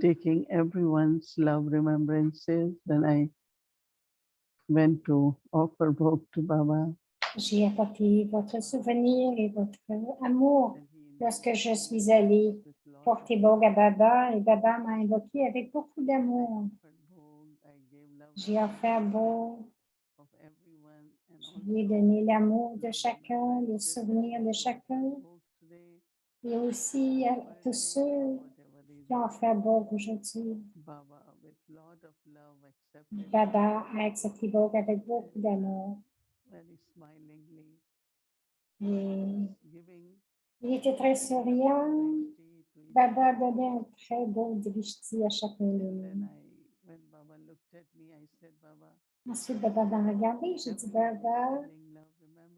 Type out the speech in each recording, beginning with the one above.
taking everyone's love remembrances. Then I went to offer bhog to Baba. J'ai apporté votre souvenir et votre amour lorsque je suis allée porter Bog à Baba et Baba m'a invoqué avec beaucoup d'amour. J'ai offert Bog, je lui ai donné l'amour de chacun, le souvenir de chacun et aussi à tous ceux qui ont offert Bog aujourd'hui. Baba a accepté Bog avec beaucoup d'amour. Et il était très souriant. Baba donnait un très beau drishti à chacun de nous. Ensuite, Baba m'a regardé. J'ai dit, Baba,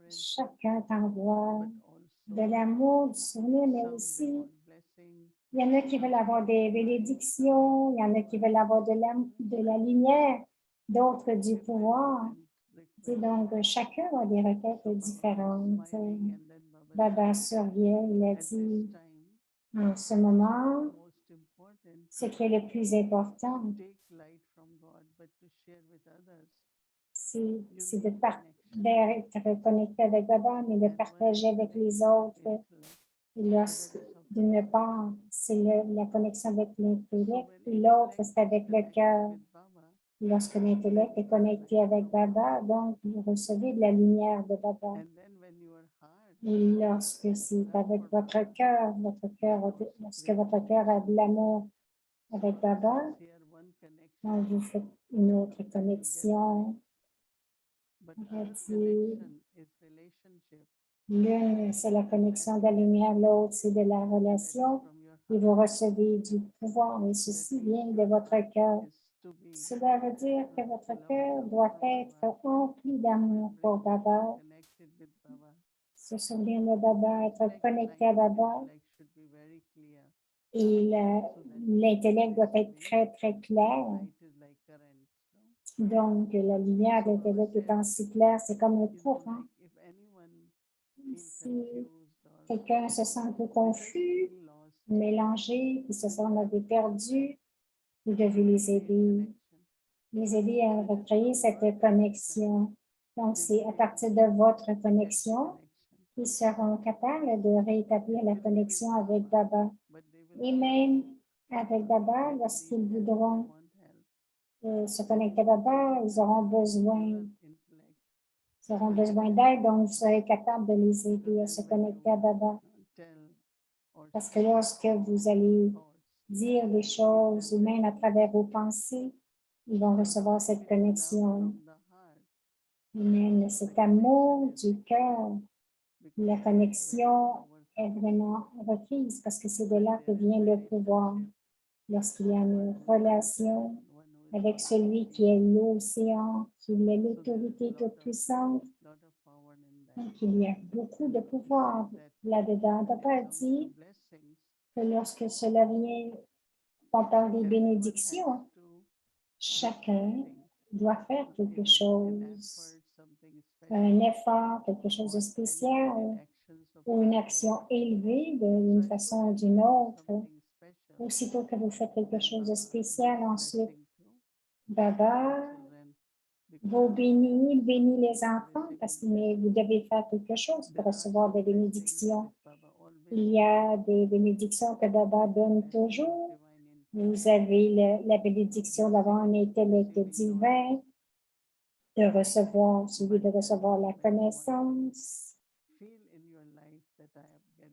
chacun t'envoie de l'amour, du souvenir, mais aussi, il y en a qui veulent avoir des bénédictions, il y en a qui veulent avoir de la lumière, d'autres du pouvoir. Et donc, chacun a des requêtes différentes. Baba survient, il a dit, en ce moment, ce qui est le plus important, c'est d'être connecté avec Baba, mais de partager avec les autres. D'une part, c'est la connexion avec l'intellect, puis l'autre, c'est avec le cœur. Lorsque l'intellect est connecté avec Baba, donc vous recevez de la lumière de Baba. Et lorsque c'est avec votre cœur, lorsque votre cœur a de l'amour avec Baba, donc vous faites une autre connexion. L'une, c'est la connexion de la lumière, l'autre, c'est de la relation. Et vous recevez du pouvoir, et ceci vient de votre cœur. Cela veut dire que votre cœur doit être empli d'amour pour Baba. Se souvenir de Baba, être connecté à Baba. Et l'intellect doit être très, très clair. Donc, la lumière de l'intellect étant si claire, c'est comme un courant. Si quelqu'un se sent un peu confus, mélangé, qui se sent un peu perdu, vous devez les aider à recréer cette connexion. Donc, c'est à partir de votre connexion qu'ils seront capables de rétablir la connexion avec Baba. Et même avec Baba, lorsqu'ils voudront se connecter à Baba, ils auront besoin d'aide, donc vous serez capable de les aider à se connecter à Baba. Parce que lorsque vous allez dire des choses, ou même à travers vos pensées, ils vont recevoir cette connexion. Mais cet amour du cœur, la connexion est vraiment requise parce que c'est de là que vient le pouvoir. Lorsqu'il y a une relation avec celui qui est l'océan, qui est l'autorité toute puissante, donc il y a beaucoup de pouvoir là-dedans. Papa dit que lorsque cela vient, on parle des bénédictions, chacun doit faire quelque chose, un effort, quelque chose de spécial, ou une action élevée d'une façon ou d'une autre. Aussitôt que vous faites quelque chose de spécial, ensuite, Baba vous bénit les enfants, mais vous devez faire quelque chose pour recevoir des bénédictions. Il y a des bénédictions que Baba donne toujours. Vous avez la bénédiction d'avoir un intellect divin, celui de recevoir la connaissance.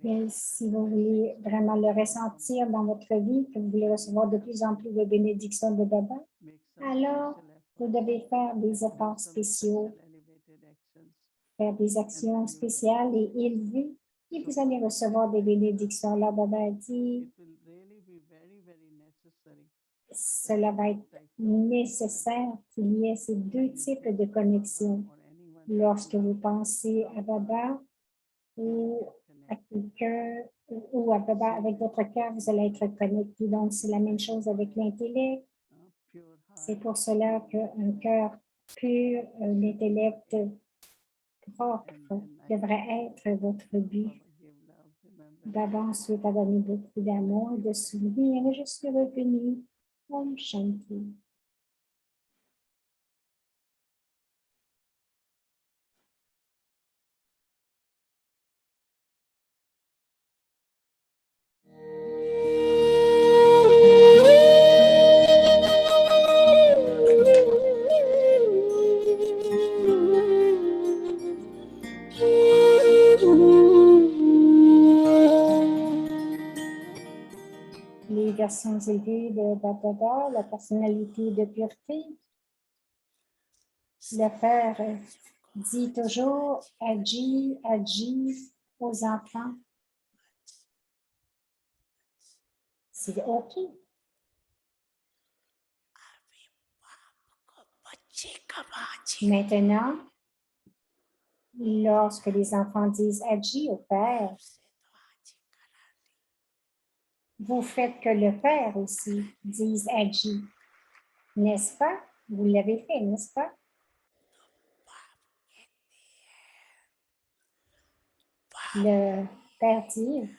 Mais si vous voulez vraiment le ressentir dans votre vie, que vous voulez recevoir de plus en plus de bénédictions de Baba, alors vous devez faire des efforts spéciaux, faire des actions spéciales et élevées, et vous allez recevoir des bénédictions. Là, Baba a dit, cela va être nécessaire qu'il y ait ces deux types de connexions. Lorsque vous pensez à Baba ou à quelqu'un ou à Baba avec votre cœur, vous allez être connecté. Donc, c'est la même chose avec l'intellect. C'est pour cela qu'un cœur pur, un intellect propre devrait être votre but. D'avance, souhaite à donner beaucoup d'amour et de souvenirs et je suis revenue. Om Shanti. Les versions élevées de Baba, la personnalité de pureté. Le Père dit toujours agis, agis aux enfants. C'est OK. Maintenant, lorsque les enfants disent agis au Père, vous faites que le Père aussi dise agis. N'est-ce pas? Vous l'avez fait, n'est-ce pas? Le Père dit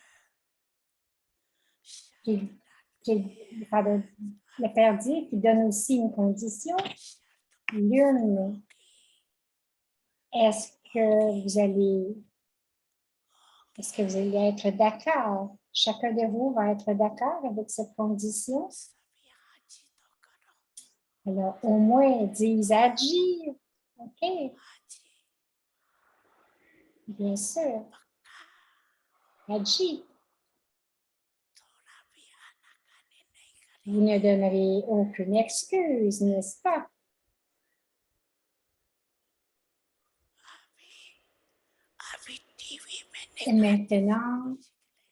le Père dit qu'il donne aussi une condition. L'une, est-ce que vous allez être d'accord? Chacun de vous va être d'accord avec cette condition? Alors, au moins, disent agir. OK. Bien sûr. Agis. Vous ne donnerez aucune excuse, n'est-ce pas? Et maintenant,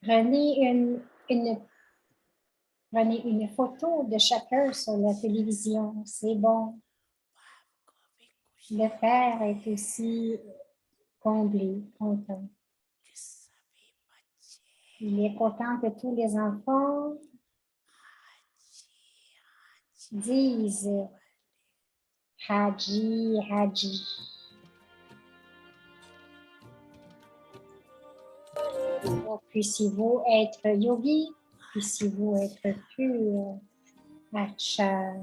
prenez une photo de chacun sur la télévision. C'est bon. Le Père est aussi comblé, content. Il est content que tous les enfants disent Haji, Haji. Puissiez-vous être yogi, puissiez-vous être pur. Acha.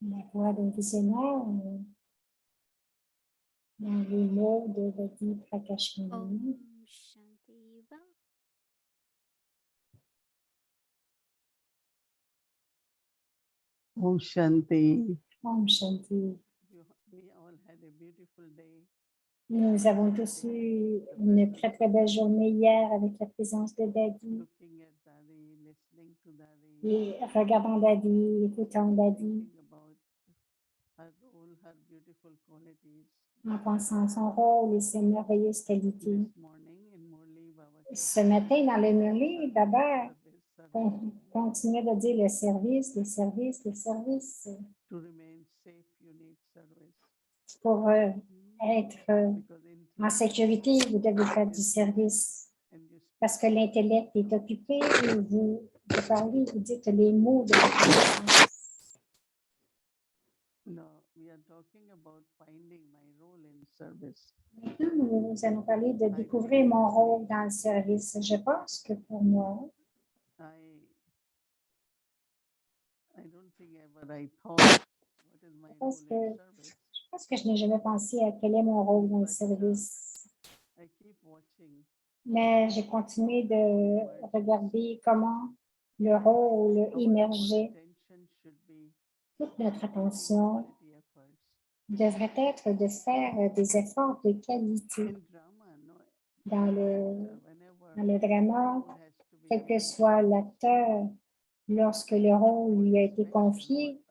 La voix d'un visionnaire dans les mots de Vadi Prakashmani. Om Shanti Va. Om Shanti. Om Shanti. We all had a beautiful day. Nous avons tous eu une très très belle journée hier avec la présence de Daddy. Looking at Daddy, listening to Daddy, Et regardant Daddy, écoutant Daddy, thinking about her role, her beautiful qualities. en pensant à son rôle et ses merveilleuses qualités. This morning in Murli, Baba Ce matin, dans le Murli, Baba service, continuait de dire le service, le service, le service. to remain safe, you need service. Pour être Because en sécurité, vous devez faire du service. and you Parce que l'intellect est occupé et vous parlez, vous dites les mots de la connaissance. no, we are talking about finding my role in service. Maintenant, nous allons parler de découvrir mon rôle dans le service. Je pense que pour moi, I don't think ever I thought what is my role in service. je pense que je n'ai jamais pensé à quel est mon rôle dans le service. I keep watching. Mais j'ai continué de regarder comment le rôle émergeait. Toute notre attention devrait être de faire des efforts de qualité. Dans le drama, quel que soit l'acteur, lorsque le rôle lui a été confié,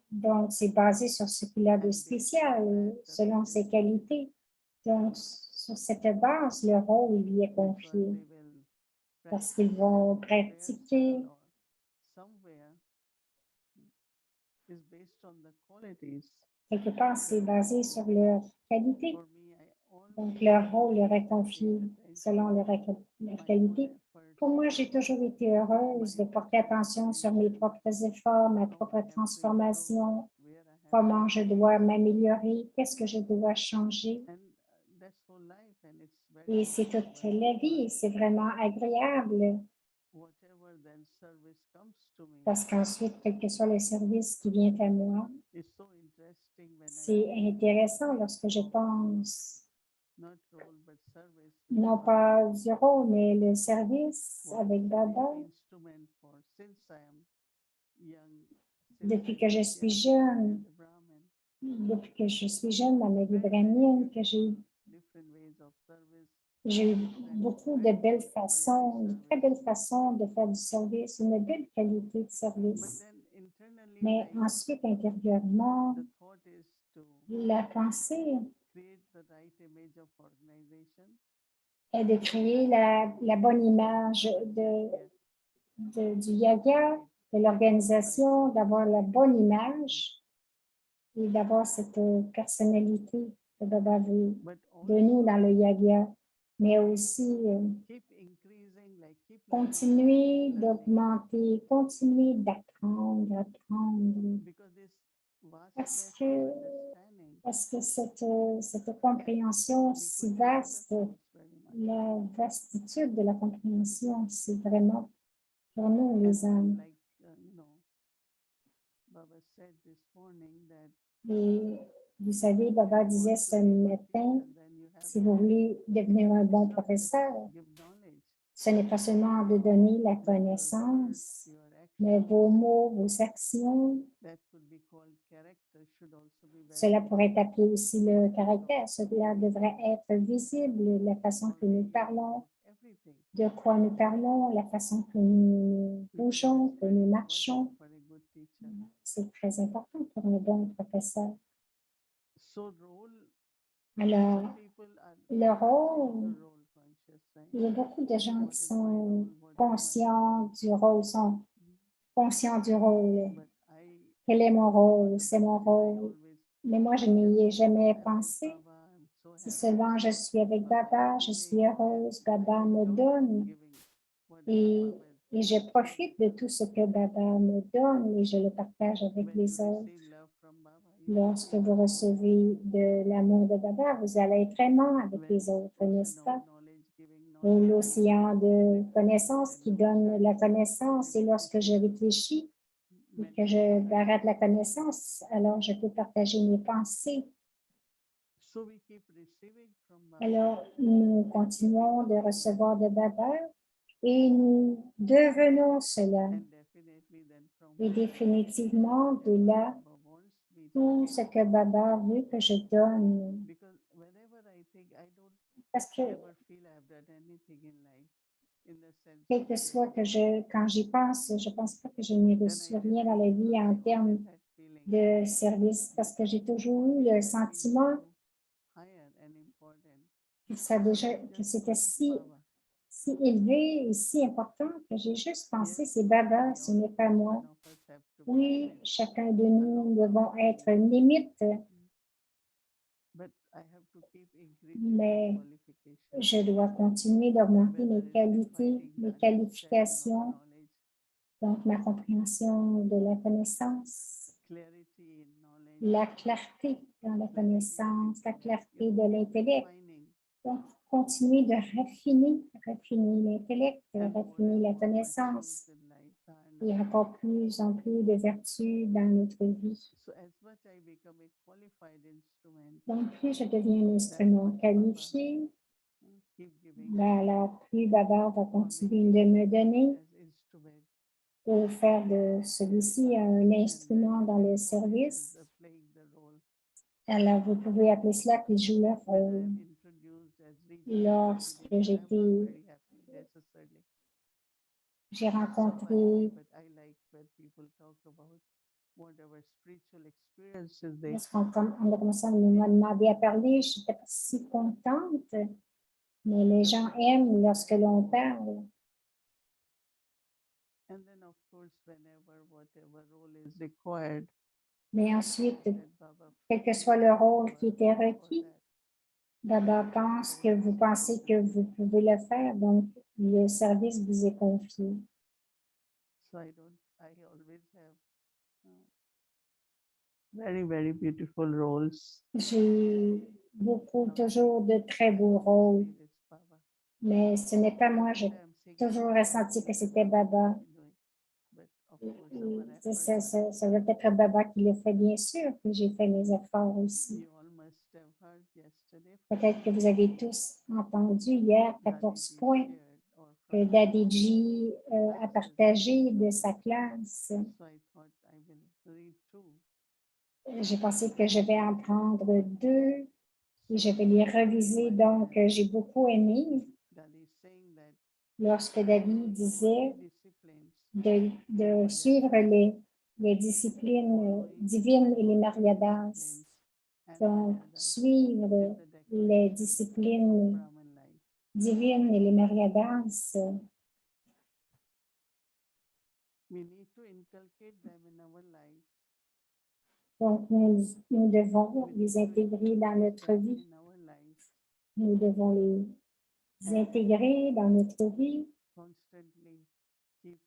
donc c'est basé sur ce qu'il a de spécial, selon ses qualités. Donc, sur cette base, le rôle lui est confié parce qu'ils vont pratiquer. Quelque part, c'est basé sur leur qualité. Donc, leur rôle leur est confié selon leur qualité. Pour moi, j'ai toujours été heureuse de porter attention sur mes propres efforts, ma propre transformation, comment je dois m'améliorer, qu'est-ce que je dois changer. Et c'est toute la vie, et c'est vraiment agréable parce qu'ensuite, quel que soit le service qui vient à moi, c'est intéressant lorsque je pense, non pas du rôle, mais le service avec Baba. Depuis que je suis jeune, dans ma vie brahmine, que j'ai eu beaucoup de belles façons, de très belles façons de faire du service, une belle qualité de service. Mais ensuite, intérieurement, la pensée est de créer la bonne image du yoga, de l'organisation, d'avoir la bonne image et d'avoir cette personnalité que Baba veut de nous dans le yoga, mais aussi continuer d'augmenter, continuer d'apprendre, parce que cette compréhension si vaste, la vastitude de la compréhension, c'est vraiment pour nous les âmes. Et vous savez, Baba disait ce matin, si vous voulez devenir un bon professeur, ce n'est pas seulement de donner la connaissance, mais vos mots, vos actions, cela pourrait être appelé aussi le caractère. Cela devrait être visible, la façon que nous parlons, de quoi nous parlons, la façon que nous bougeons, que nous marchons. C'est très important pour un bon professeur. Alors, le rôle, il y a beaucoup de gens qui sont conscients du rôle, Quel est mon rôle? C'est mon rôle. Mais moi, je n'y ai jamais pensé. Si seulement je suis avec Baba, je suis heureuse, Baba me donne. Et je profite de tout ce que Baba me donne et je le partage avec les autres. Lorsque vous recevez de l'amour de Baba, vous allez être aimant avec les autres, n'est-ce pas? L'océan de connaissance qui donne la connaissance. Et lorsque je réfléchis et que je arrête la connaissance, alors je peux partager mes pensées. Alors, nous continuons de recevoir de Baba et nous devenons cela. Et définitivement, de là, tout ce que Baba veut que je donne. Parce que, quel que soit quand j'y pense, je ne pense pas que je n'ai reçu rien dans la vie en termes de service, parce que j'ai toujours eu le sentiment que c'était si élevé et si important que j'ai juste pensé, c'est Baba, ce n'est pas moi. Oui, chacun de nous devons être limite, mais je dois continuer d'augmenter mes qualités, mes qualifications, donc ma compréhension de la connaissance, la clarté dans la connaissance, la clarté de l'intellect. Donc, continuer de raffiner l'intellect, raffiner la connaissance et encore plus en plus de vertus dans notre vie. Donc, plus je deviens un instrument qualifié, alors plus Baba va continuer de me donner pour faire de celui-ci un instrument dans le service. Alors, vous pouvez appeler cela qu'il joue leur rôle. Lorsque j'ai rencontré, on a commencé à me demander à parler, je n'étais pas si contente, mais les gens aiment lorsque l'on parle. Mais ensuite, quel que soit le rôle qui était requis, Baba pense que vous pensez que vous pouvez le faire, donc le service vous est confié. So I always have very beautiful roles. J'ai toujours de très beaux rôles, It is Baba. mais ce n'est pas moi. J'ai I'm saying toujours ressenti que c'était Baba. but of course our Et efforts ça veut être Baba qui le fait, bien sûr, que j'ai fait mes efforts aussi. you all must have heard yesterday Peut-être que vous avez tous entendu hier 14 Dadiji points shared or que from Dadiji a partagé de sa classe. so I thought I will read through. J'ai pensé que je vais en prendre 2 et je vais les reviser. Donc, j'ai beaucoup aimé Daddy is saying that lorsque Daddy disait disciplines de suivre les disciplines divines et les Mariadas. Donc, suivre les disciplines Brahman life. divines et les Mariadas, We need to inculcate them in our life. donc nous devons les intégrer dans notre vie. In our life, Nous devons les intégrer dans notre vie constantly keep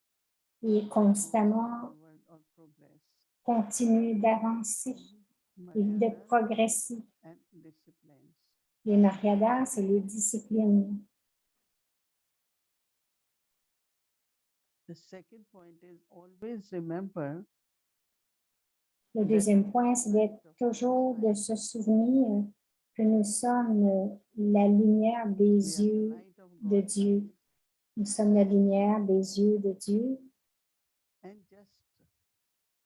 et constamment forward or progress. continuer d'avancer et de Mariana progresser. and disciplines. Les Mariadas et les disciplines. The second point is always remember Le deuxième point, c'est d'être toujours de se souvenir que nous sommes la lumière we des are the yeux light of de God's Dieu. eyes, Nous sommes la lumière des yeux de Dieu. and just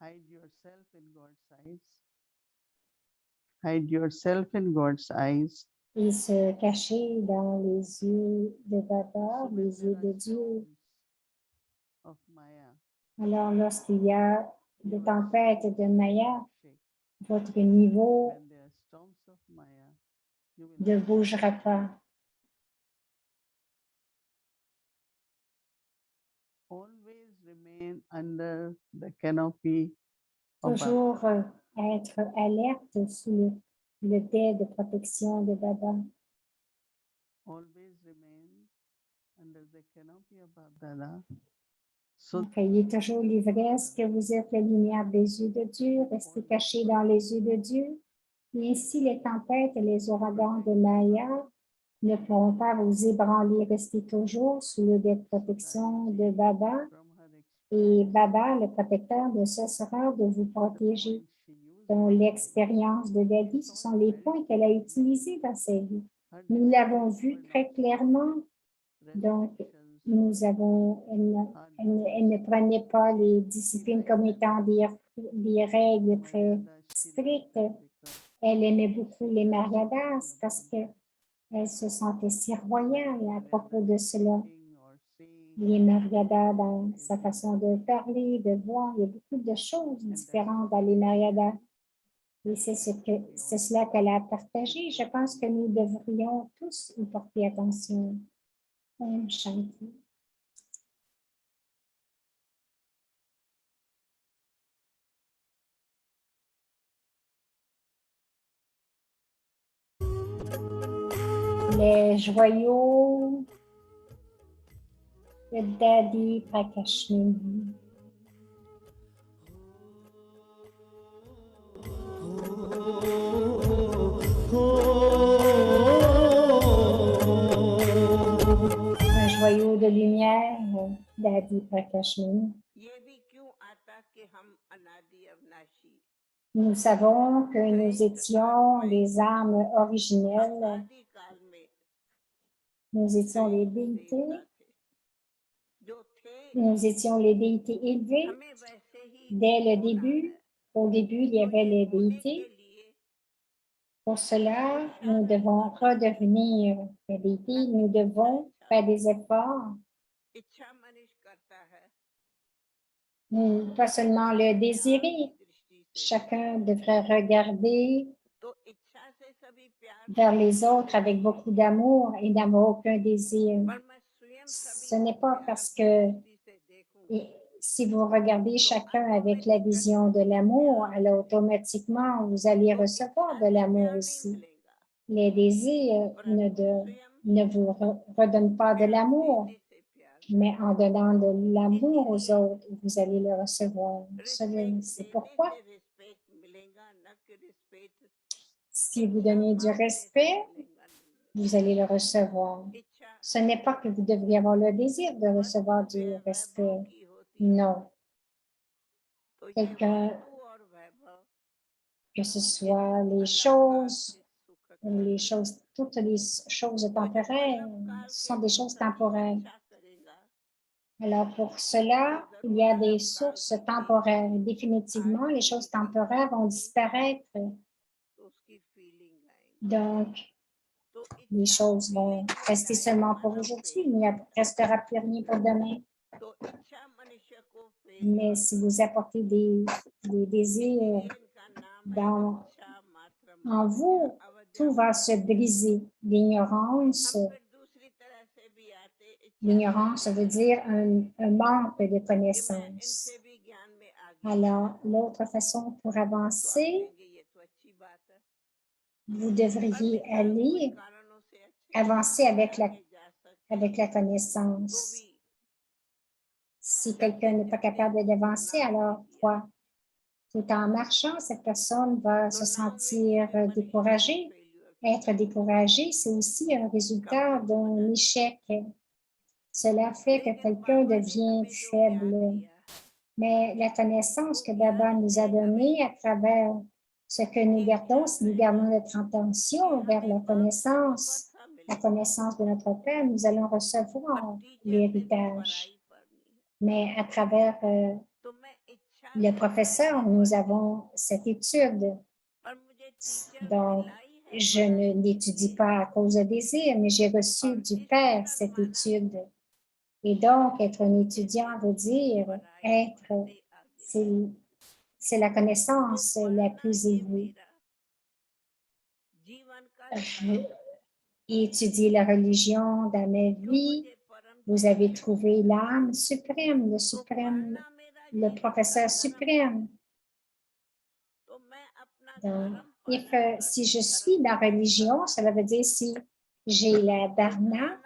hide yourself in God's eyes. Hide yourself in God's eyes. Et se cacher dans les yeux de Baba, So when les yeux there de are Dieu. storms of Maya, Alors, lorsqu'il y a des your tempêtes soul de Maya, shake. votre niveau When there are storms of Maya, you will ne not bougera pas. always remain under the canopy of Baba. Toujours être alerte sous le dais de protection de Baba. Always remain under the canopy of Baba. So Donc, ayez toujours l'ivresse que vous êtes la lumière des yeux de Dieu. Restez cachés dans les yeux de Dieu. Et ainsi, les tempêtes et les ouragans de Maya ne pourront pas vous ébranler. Restez toujours sous le dais de protection de Baba. from her Et Baba, le protecteur, ne cessera de vous protéger. experience, she used Dans l'expérience de Daddy, ce sont les points qu'elle a utilisés dans sa vie. her Nous l'avons vu disciplines were très not clairement. Donc, restrictions elle ne prenait pas les disciplines comme étant des règles très strictes. Elle aimait beaucoup les Mariadas parce qu'elle se sentait si royale à propos de cela. Les Mariadas, dans sa façon de parler, de voir, il y a beaucoup de choses différentes dans les Mariadas. Et c'est cela qu'elle a partagé. Je pense que nous devrions tous y porter attention. Om Shanti. Les joyaux de Daddy Prakashmini. Un joyau de lumière, Daddy Prakashmini. Nous savons que nous étions les âmes originelles. Nous étions les déités. Nous étions les déités élevées. Dès le début, au début, il y avait les déités. Pour cela, nous devons redevenir les déités. Nous devons faire des efforts. Pas seulement le désirer. Chacun devrait regarder vers les autres avec beaucoup d'amour et n'avoir aucun désir. Ce n'est pas parce que si vous regardez chacun avec la vision de l'amour, alors automatiquement, vous allez recevoir de l'amour aussi. Les désirs ne vous redonnent pas de l'amour, mais en donnant de l'amour aux autres, vous allez le recevoir. C'est pourquoi, si vous donnez du respect, vous allez le recevoir. Ce n'est pas que vous devriez avoir le désir de recevoir du respect. Non. Quelqu'un, que ce soit toutes les choses temporaires, sont des choses temporaires. Alors, pour cela, il y a des sources temporaires. Définitivement, les choses temporaires vont disparaître. Donc, les choses vont rester seulement pour aujourd'hui, mais il ne restera plus rien pour demain. Mais si vous apportez des désirs en vous, tout va se briser. L'ignorance veut dire un manque de connaissances. Alors, l'autre façon pour avancer, vous devriez avancer avec la connaissance. Si quelqu'un n'est pas capable d'avancer, alors quoi? Tout en marchant, cette personne va se sentir découragée. Être découragé, c'est aussi un résultat d'un échec. Cela fait que quelqu'un devient faible. Mais la connaissance que Baba nous a donnée à travers ce que nous gardons, si nous gardons notre intention vers la connaissance de notre Père, nous allons recevoir l'héritage. Mais à travers le professeur, nous avons cette étude. Donc, je ne l'étudie pas à cause de désir, mais j'ai reçu du Père cette étude. Et donc, être un étudiant veut dire c'est la connaissance la plus élevée. J'ai étudié la religion dans ma vie. Vous avez trouvé l'âme suprême, le professeur suprême. Donc, si je suis la religion, cela veut dire si j'ai la dharna,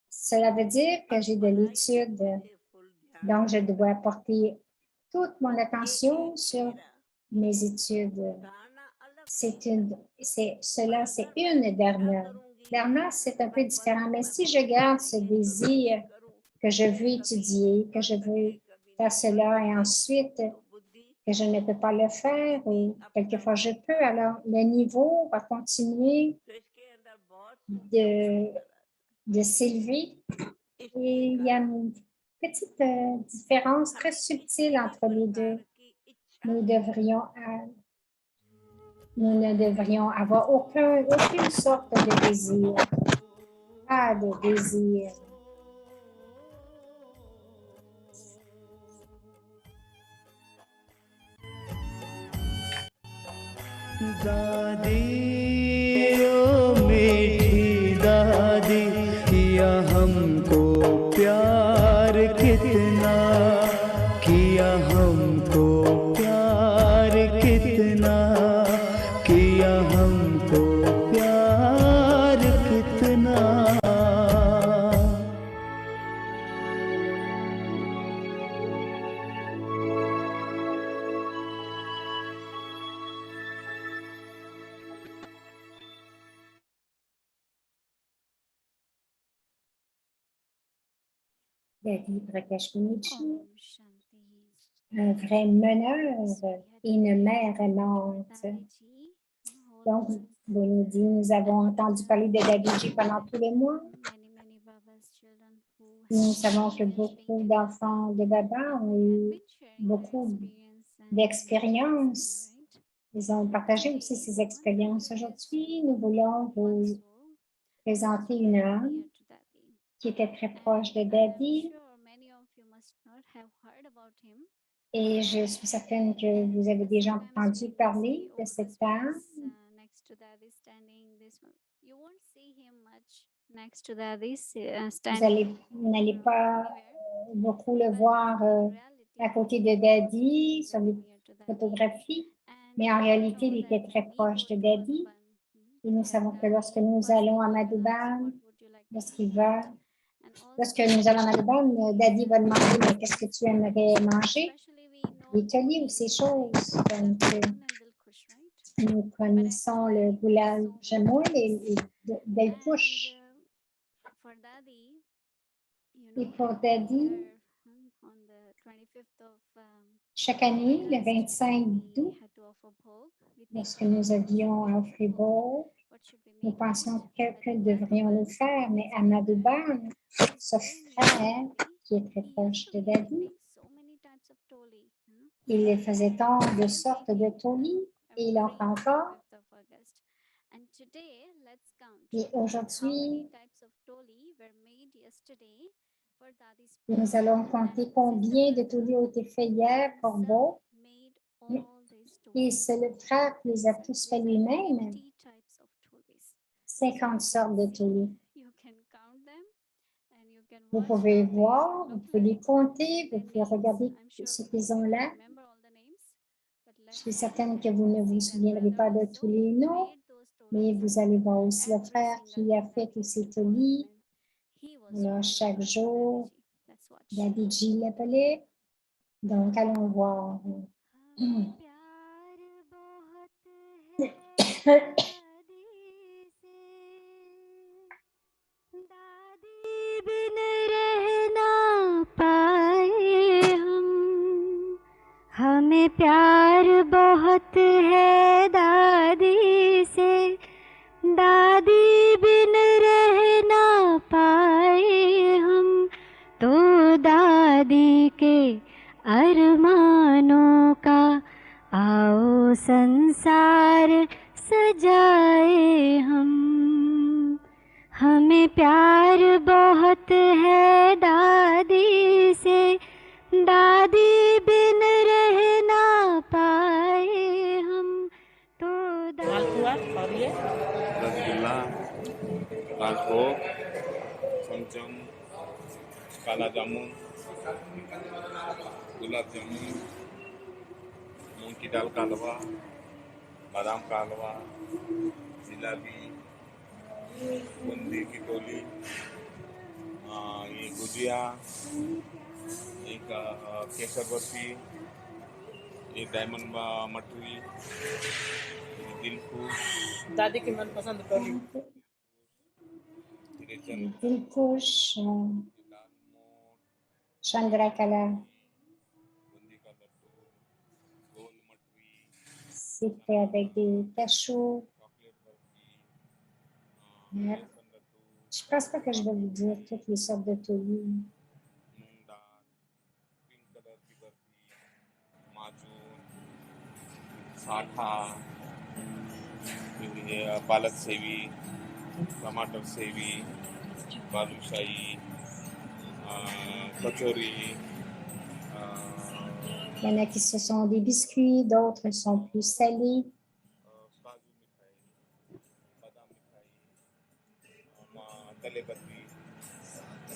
cela veut dire que j'ai de l'étude. Donc, je dois porter toute mon attention sur mes études. C'est une dharna. Dharna, c'est un peu différent, mais si je garde ce désir que je veux étudier, que je veux faire cela et ensuite que je ne peux pas le faire ou quelquefois je peux, alors le niveau va continuer de s'élever et il y a une petite différence très subtile entre les deux. Nous ne devrions avoir aucune sorte de désir. Pas de désir. दादी ओ मीठी दादी किया हमको प्यार कितना किया हमको प्यार कितना किया हमको प्यार कितना Daddy Prakash Minichi, Om Shanti. un vrai meneur et une mère aimante. Dadiji, Donc, Bonidi, nous avons entendu parler de Dadiji pendant tous les mois. many Baba's children who Nous savons que beaucoup d'enfants de Baba ont eu beaucoup d'expériences. Ils ont partagé aussi ces expériences. Aujourd'hui, nous voulons vous présenter une âme qui était très proche de Daddy. Et je suis certaine que vous avez déjà entendu parler de cette âme. Vous n'allez pas beaucoup le voir à côté de Daddy sur les photographies, mais en réalité, il était très proche de Daddy. Et nous savons que lorsque nous allons à Madhuban, lorsque nous allons à Madhuban, Daddy va demander, mais qu'est-ce que tu aimerais manger? Les tolies ou ces choses. Donc, nous connaissons le goulal jamoul et Delpouche. Et pour Daddy, chaque année, le 25 août, lorsque nous avions à Fribourg, nous pensions que devrions le faire, mais à Madhuban, ce frère qui est très proche de Daddy, il faisait tant de sortes de tolis et il en fait encore. Et aujourd'hui, nous allons compter combien de tolis ont été faits hier pour Beau. Et c'est le frère qui les a tous faits lui-même. 50 sortes de tolis. Vous pouvez voir, vous pouvez les compter, vous pouvez regarder ce qu'ils ont là. Je suis certaine que vous ne vous souviendrez pas de tous les noms, mais vous allez voir aussi le frère qui a fait tous ces tolis. Alors, chaque jour, Daddy G l'appelait. Donc, allons voir. हमें प्यार बहुत है दादी से, दादी बिन रह ना पाए हम, तो दादी के अरमानों का आओ संसार सजाए हम। हमें प्यार बहुत है दादी से, दादी बिन रह ना पाए हम, तो मालपुआ और ये रसगुल्ला, राजभोग, चमचम, काला जामुन, गुलाब जामुन, मूंग की दाल का हलवा, बादाम का हलवा, जिलाबी, बूंदी की टोली, ये गुजिया, एक केसर बर्फी, एक डायमंड मटरी, दिलखुश, दादी की मनपसंद टोली Dilkush, Chandrakala, c'est fait avec des cachous. Je ne pense pas que je vais vous dire toutes les sortes de tolis. साठा, पालक सेवी, टमाटर सेवी, बालूशाही, कचौरी, Il y en a qui ce sont des biscuits, d'autres sont plus salés. काजू मिठाई, बादाम मिठाई, तले बर्फी,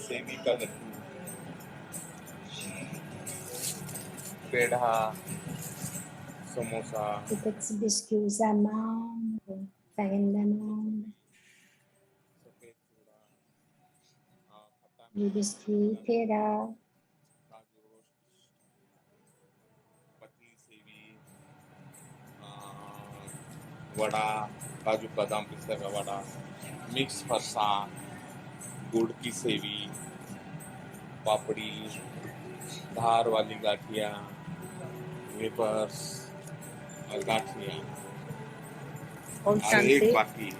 सेवी का लड्डू, पेढ़ा, samosa, Des petits biscuits aux amandes, farine d'amande, सफेद चूड़ा, खट्टा des biscuits pera, काजू रोस्ट, पतली सेवी, वड़ा, काजू बादाम पिस्ता का वड़ा, मिक्स फरसान, गुड़ की सेवी, पापड़ी, धार वाली गाठिया, वेपर्स और गाठिया, ओम और शांति। एक बाकी है।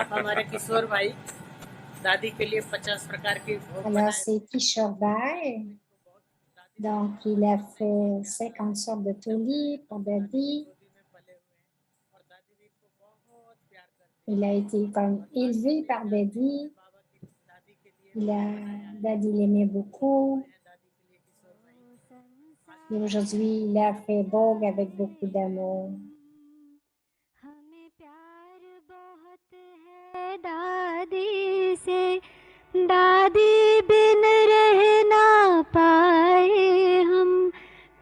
आप हमारे किशोर भाई दादी के लिए 50 प्रकार की भोग Alors, c'est Kishorbai. Donc, il a fait 50 sortes de tolis pour Daddy. Il a été comme élevé par Daddy. Daddy l'aimait beaucoup. Et aujourd'hui, il a fait Vogue avec beaucoup d'amour. हमें प्यार बहुत है दादी से, दादी बिन रह ना पाए हम,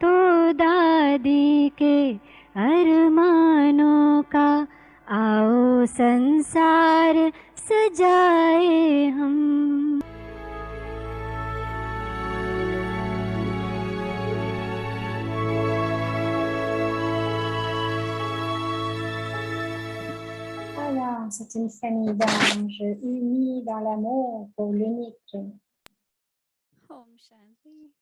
तो दादी के अरमानों का आओ संसार सजाए हम। Alors, c'est une famille d'anges unis dans l'amour pour l'unique. Om Shanti.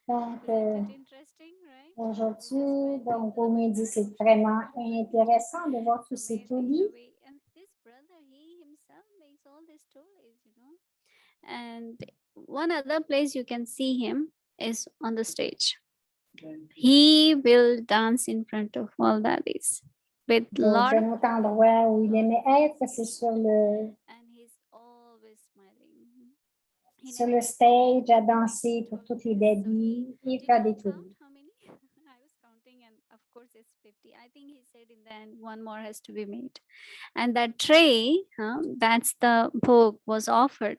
Donc, Isn't it interesting, right? aujourd'hui, donc, au midi, c'est vraiment intéressant de voir tous ces tulis. And this brother, he himself makes all these stories, you know. And one other place you can see him is on the stage. He will dance in front of all daddies with lot Donc, un autre endroit où il aimait être, c'est sur and he's always smiling. He sur never le gets stage à bored. danser pour toutes les daddies et Did faire des you count tulis. how many? I was counting, and of course it's 50. I think he said in the end one more has to be made. And that tray, that's the book was offered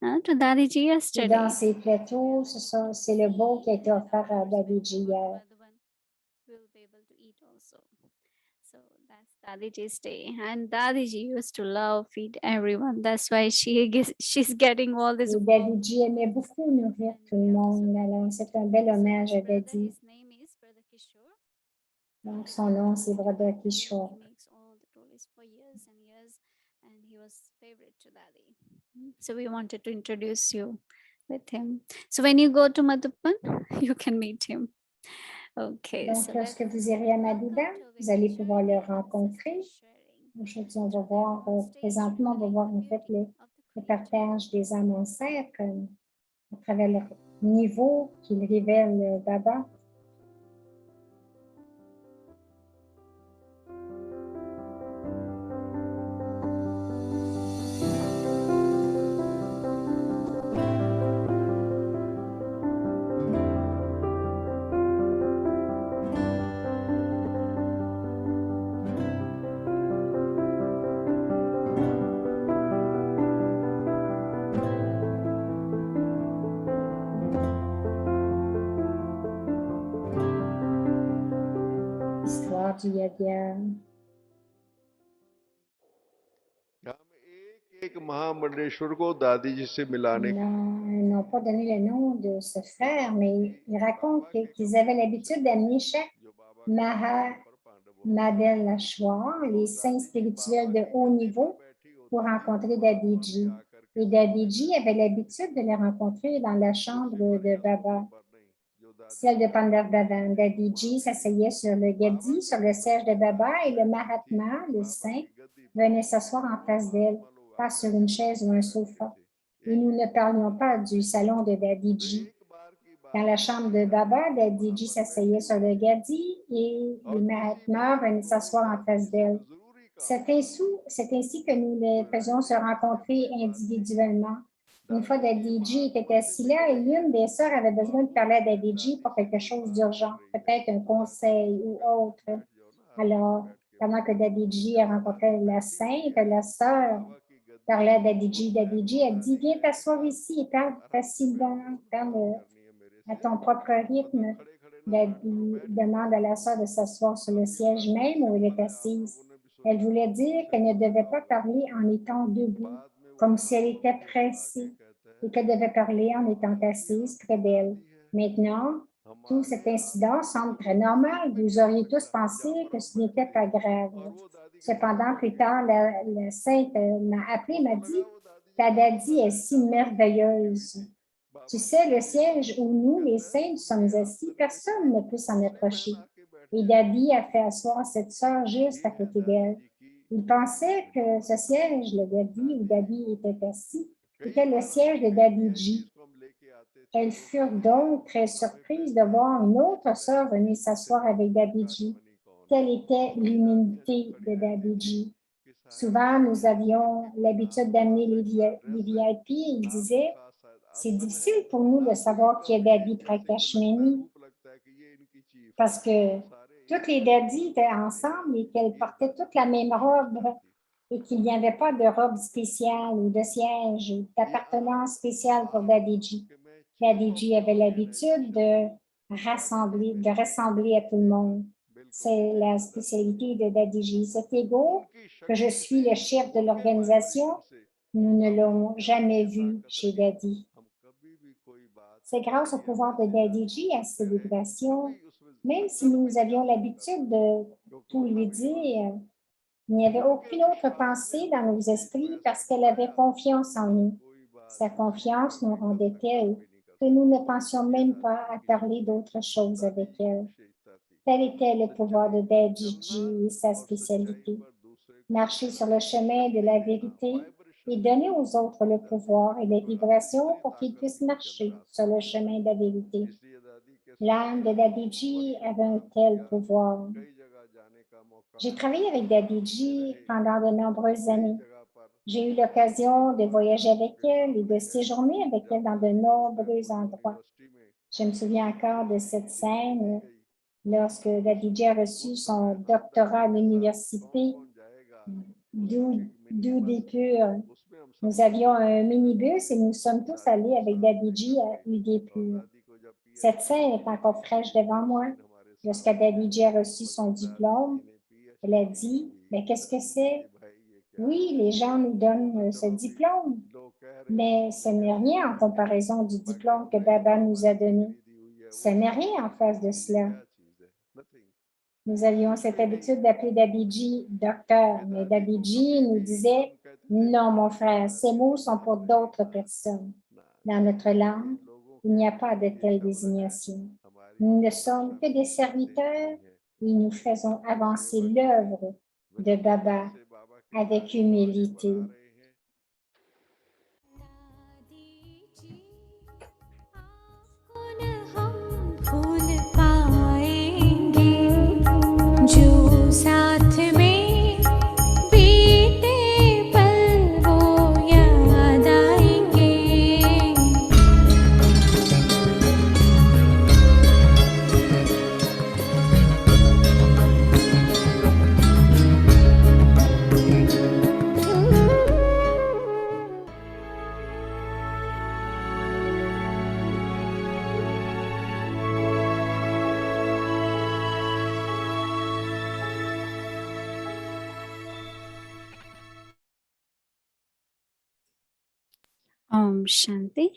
to Dadiji Et yesterday. dans ces plateaux, c'est le beau qui a été offert à Dadiji hier. Will be able to eat also. So that's Dadiji's day. And Dadiji used to love feed everyone. That's why she's getting all this. Et Dadiji aimait beaucoup nourrir tout le monde. Alors, c'est un bel hommage à Dadi. His name is Brother Kishore. Donc, son nom, c'est Brother Kishore. He makes all the toys for years and years, and he was favorite to Dadi. So we wanted to introduce you with him. So when you go to Madhuban, you can meet him. Okay. Donc, lorsque vous irez à Madhuban, vous allez pouvoir le rencontrer. Aujourd'hui, on va voir, présentement, on va voir en fait le partage des âmes en cercle à travers le niveau qu'il révèle Baba. Histoire du Yagya. एक महामंडलेश्वर को दादी जी से मिलाने Ils n'ont pas donné le nom de ce frère, mais ils racontent qu'ils avaient l'habitude d'amener chaque Mahamadel Lachouar, les saints spirituels de haut niveau, pour rencontrer Dadiji. Et Dadiji avait l'habitude de les rencontrer dans la chambre de Baba, celle de Pandavadan. Dadiji s'asseyait sur le Gadi, sur le siège de Baba, et le Mahatma, le saint, venait s'asseoir en face d'elle, pas sur une chaise ou un sofa. Et nous ne parlions pas du salon de Dadiji. Dans la chambre de Baba, Dadiji s'asseyait sur le Gadi et le Mahatma venait s'asseoir en face d'elle. C'est ainsi que nous les faisions se rencontrer individuellement. Une fois Dadiji était assis là et l'une des sœurs avait besoin de parler à Dadiji pour quelque chose d'urgent, peut-être un conseil ou autre. Alors, pendant que Dadiji rencontrait la sainte, la sœur parlait à Dadiji. Dadiji a dit, viens t'asseoir ici et parle facilement, parle à ton propre rythme. Daddy demande à la sœur de s'asseoir sur le siège même où elle est assise. Elle voulait dire qu'elle ne devait pas parler en étant debout, comme si elle était pressée, et qu'elle devait parler en étant assise près d'elle. Maintenant, tout cet incident semble très normal. Vous auriez tous pensé que ce n'était pas grave. Cependant, plus tard, la sainte m'a appelé, m'a dit, « Ta Dadi est si merveilleuse. Tu sais, le siège où nous, les saints, sommes assis, personne ne peut s'en approcher. » Et Dadi a fait asseoir cette sœur juste à côté d'elle. Il pensait que ce siège, le Dadi où Dadi était assis, était le siège de Dadiji. Elles furent donc très surprises de voir une autre sœur venir s'asseoir avec Dadiji. Telle était l'humilité de Dadiji. Souvent, nous avions l'habitude d'amener les VIP et ils disaient « C'est difficile pour nous de savoir qui est Dadi Prakashmani parce que toutes les daddies étaient ensemble et qu'elles portaient toute la même robe et qu'il n'y avait pas de robe spéciale ou de siège ou d'appartenance spéciale pour Dadiji. Dadiji avait l'habitude de ressembler à tout le monde. C'est la spécialité de Dadiji. Cet ego, que je suis le chef de l'organisation, nous ne l'avons jamais vu chez Daddy. C'est grâce au pouvoir de Dadiji à célébration, même si nous avions l'habitude de tout lui dire, il n'y avait aucune autre pensée dans nos esprits parce qu'elle avait confiance en nous. Sa confiance nous rendait telle que nous ne pensions même pas à parler d'autre chose avec elle. Tel était le pouvoir de Dadiji et sa spécialité. Marcher sur le chemin de la vérité et donner aux autres le pouvoir et les vibrations pour qu'ils puissent marcher sur le chemin de la vérité. L'âme de Dadiji avait un tel pouvoir. J'ai travaillé avec Dadiji pendant de nombreuses années. J'ai eu l'occasion de voyager avec elle et de séjourner avec elle dans de nombreux endroits. Je me souviens encore de cette scène lorsque Dadiji a reçu son doctorat à l'université d'Udipur. Nous avions un minibus et nous sommes tous allés avec Dadiji à Udipur. Cette scène est encore fraîche devant moi. Lorsque Dadiji a reçu son diplôme, elle a dit, « Mais qu'est-ce que c'est? Oui, les gens nous donnent ce diplôme, mais ce n'est rien en comparaison du diplôme que Baba nous a donné. Ce n'est rien en face de cela. » Nous avions cette habitude d'appeler Dadiji docteur, mais Dadiji nous disait, « Non, mon frère, ces mots sont pour d'autres personnes. Dans notre langue, il n'y a pas de telle désignation. Nous ne sommes que des serviteurs et nous faisons avancer l'œuvre de Baba avec humilité. » Om Shanti.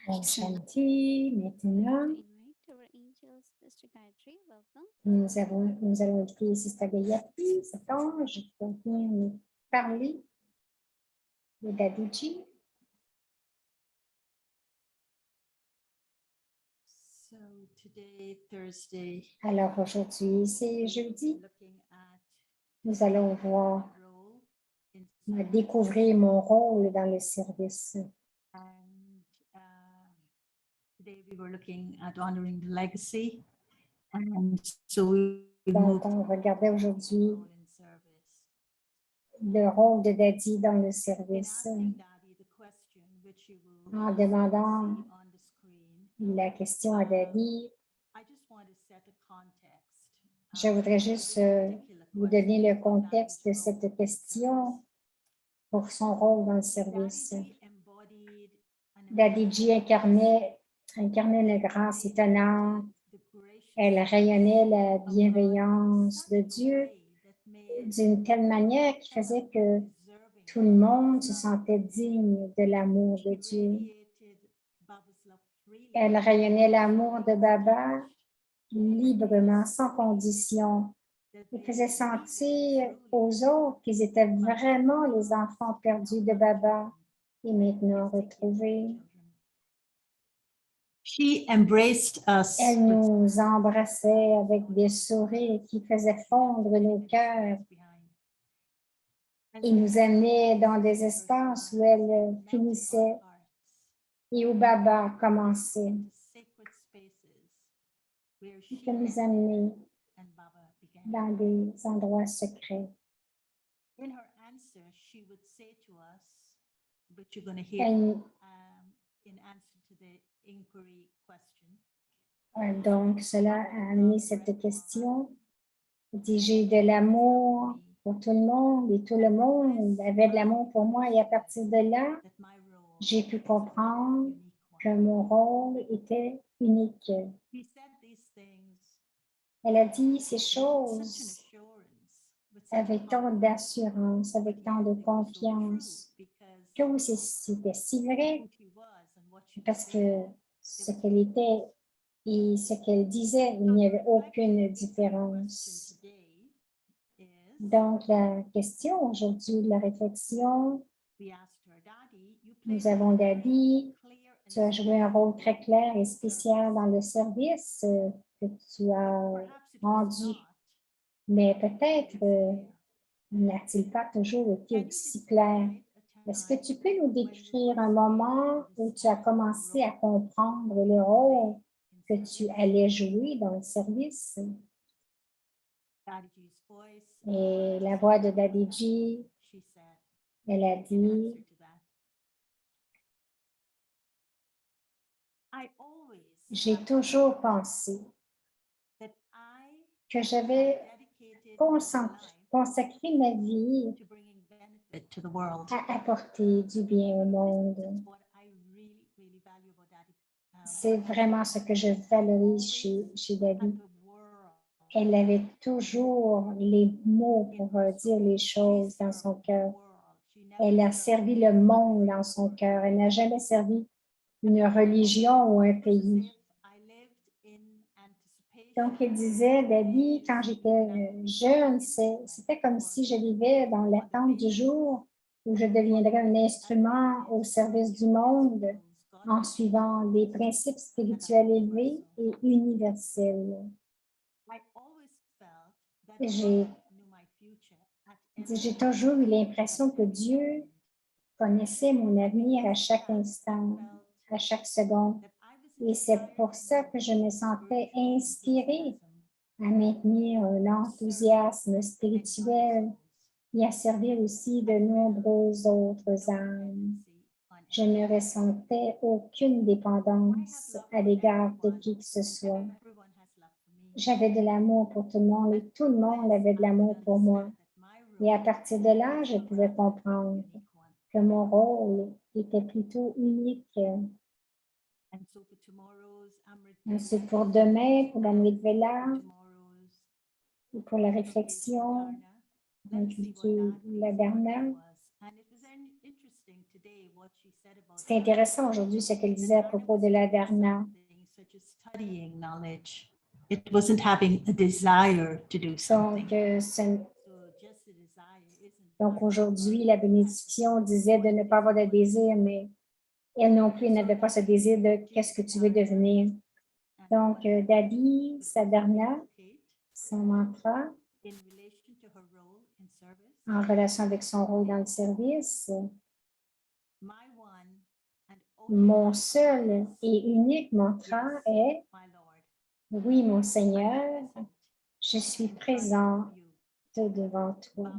Om Shanti, maintenant, Invite our angels, Sister Gayatri, welcome. nous allons inviter Sister Gayatri, cet ange qui va venir nous parler de Dadiji. So today, Thursday, Alors aujourd'hui, c'est jeudi. looking at Nous allons voir, role in découvrir mon rôle dans le service. and today we were looking at honoring the legacy, and so we Donc, moved on regardait aujourd'hui role in service. le rôle de Daddy dans le In service. asking Daddy the question, which you will En also demandant see on the screen, la question à Daddy, I just want to set a context. je voudrais juste vous donner le contexte de cette question pour son rôle dans le service. Dadiji incarnait une grâce étonnante. Elle rayonnait la bienveillance de Dieu d'une telle manière qui faisait que tout le monde se sentait digne de l'amour de Dieu. Elle rayonnait l'amour de Baba librement, sans condition. Elle faisait sentir aux autres qu'ils étaient vraiment les enfants perdus de Baba et maintenant retrouvés. She embraced us. Elle nous embrassait avec des sourires qui faisaient fondre nos cœurs et nous amenait dans des espaces où elle finissait et où Baba commençait. Elle peut nous amener dans des endroits secrets. In her answer, she would say to us, which you're going to hear Elle, in answer to the inquiry question. donc, cela a amené cette question. Elle dit, j'ai de l'amour pour tout le monde et tout le monde avait de l'amour pour moi. Et à partir de là, That my role j'ai pu was comprendre unique one. que mon rôle était unique. We said these things Elle a dit ces with such an choses assurance, with such avec tant d'assurance, avec tant de confiance, que oui, c'était si vrai, parce que ce qu'elle était et ce qu'elle disait, il n'y avait aucune différence. Donc, la question aujourd'hui, la réflexion, nous avons Daddy, tu as joué un rôle très clair et spécial dans le service que tu as rendu, mais peut-être n'a-t-il pas toujours été aussi clair? Est-ce que tu peux nous décrire un moment où tu as commencé à comprendre le rôle que tu allais jouer dans le service? Et la voix de Daddy G, elle a dit, j'ai toujours pensé que j'avais consacré ma vie à apporter du bien au monde. C'est vraiment ce que je valorise chez Daddy. Elle avait toujours les mots pour dire les choses dans son cœur. Elle a servi le monde dans son cœur. Elle n'a jamais servi une religion ou un pays. Donc, elle disait, Daddy, quand j'étais jeune, c'était comme si je vivais dans l'attente du jour où je deviendrais un instrument au service du monde en suivant des principes spirituels élevés et universels. J'ai toujours eu l'impression que Dieu connaissait mon avenir à chaque instant, à chaque seconde. Et c'est pour ça que je me sentais inspirée à maintenir un enthousiasme spirituel et à servir aussi de nombreuses autres âmes. Je ne ressentais aucune dépendance à l'égard de qui que ce soit. J'avais de l'amour pour tout le monde et tout le monde avait de l'amour pour moi. Et à partir de là, je pouvais comprendre que mon rôle était plutôt unique. C'est pour demain, pour la nuit de Vela, et pour la réflexion, la dernière. C'est intéressant aujourd'hui ce qu'elle disait à propos de la dernière. Donc aujourd'hui, la bénédiction disait de ne pas avoir de désir, mais elle non plus n'avait pas ce désir de qu'est-ce que tu veux devenir. Donc, Daddy, Sadarna, son mantra, en relation avec son rôle dans le service, mon seul et unique mantra est « Oui, mon Seigneur, je suis présent devant toi.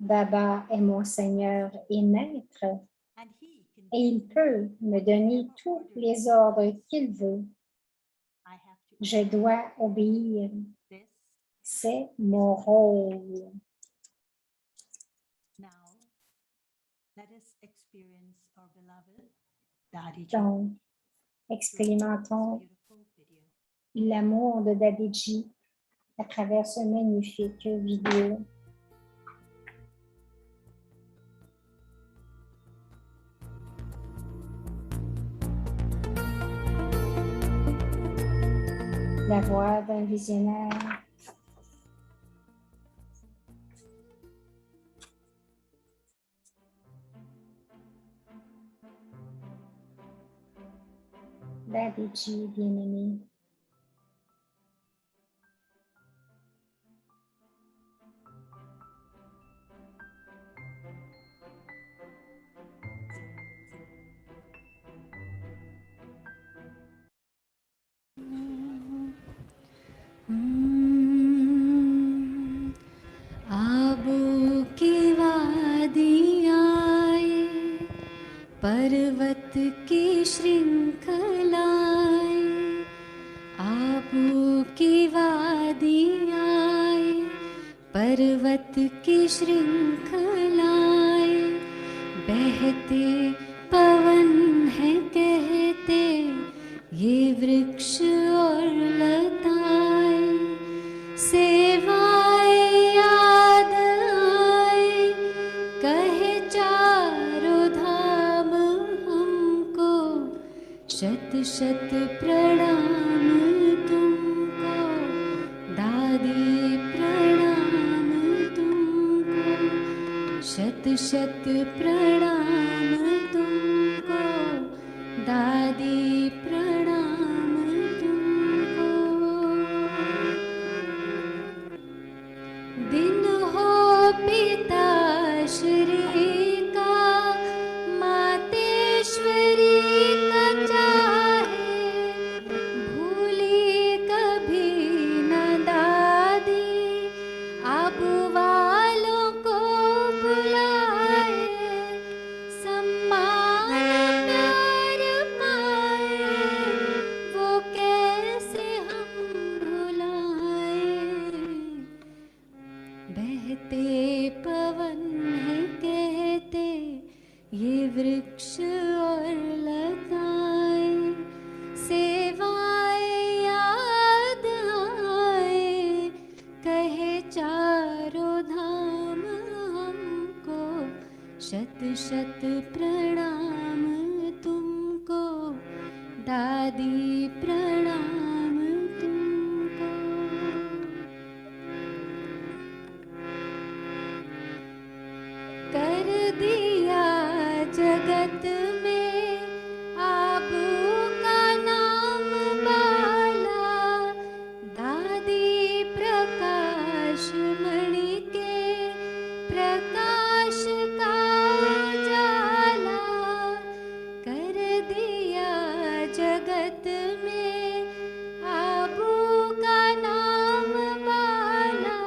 Baba est mon Seigneur et Maître, et il peut me donner tous les ordres qu'il veut. Je dois obéir. C'est mon rôle. » Donc, expérimentons l'amour de Daddy G à travers ce magnifique vidéo. La voix d'un visionnaire. Daddy G, bien-aimé. आबों की वादियाँ पर्वत की श्रृंखलाएं, आबों की वादियाँ पर्वत की श्रृंखलाएं, बहते पवन है कहते ये वृक्ष और लताएं, प्रणाम तुमको, दादी प्रणाम तुमको, शत शत प्रणाम तुमको, दादी प्रणाम तुमको। दिन हो पिताश्री का, मातेश्वरी का चाहे, भूली कभी न दादी, अब वालों को बुलाए, सम्मान प्यार पाए, वो कैसे हम भुलाए। बहते पवन है कहते ये वृक्ष और लताएं, सेवाएं याद आए, कहे चारों धाम हमको, शत शत प्रणाम तुमको, दादी प्रणाम तुमको। कर दिया जगत में आबू का नाम बाला, दादी प्रकाश मणि के प्रकाश का उजाला। कर दिया जगत में आबू का नाम बाला,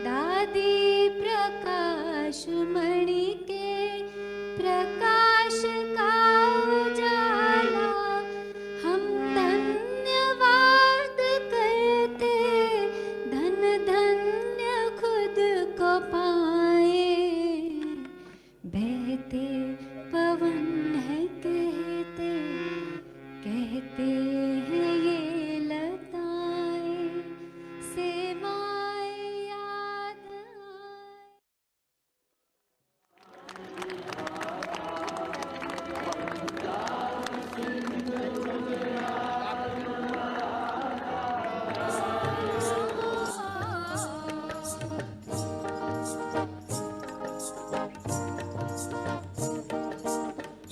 दादी प्रकाश मणि के प्रकाश का उजाला। हम धन्यवाद करते, धन धन्य खुद को पाए, बहते पवन है कहते, कहते हैं ये लताएं, सेवाएं याद आए।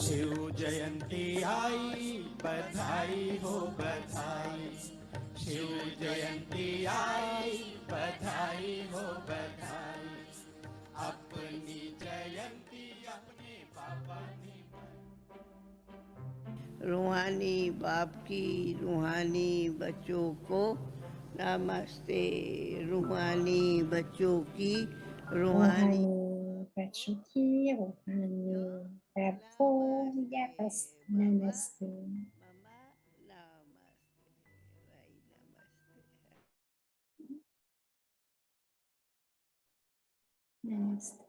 शिव जयंती आई, बधाई हो बधाई। शिव जयंती आई, बधाई हो बधाई। अपनी जयंती अपने बाबा ने रूहानी बाप की रूहानी बच्चों को नमस्ते। रूहानी बच्चों की रूहानी Rohani Pachuki, Rohani Prabhu, Yapas, Namaste. Mama namaste. Bhai namaste. Namaste.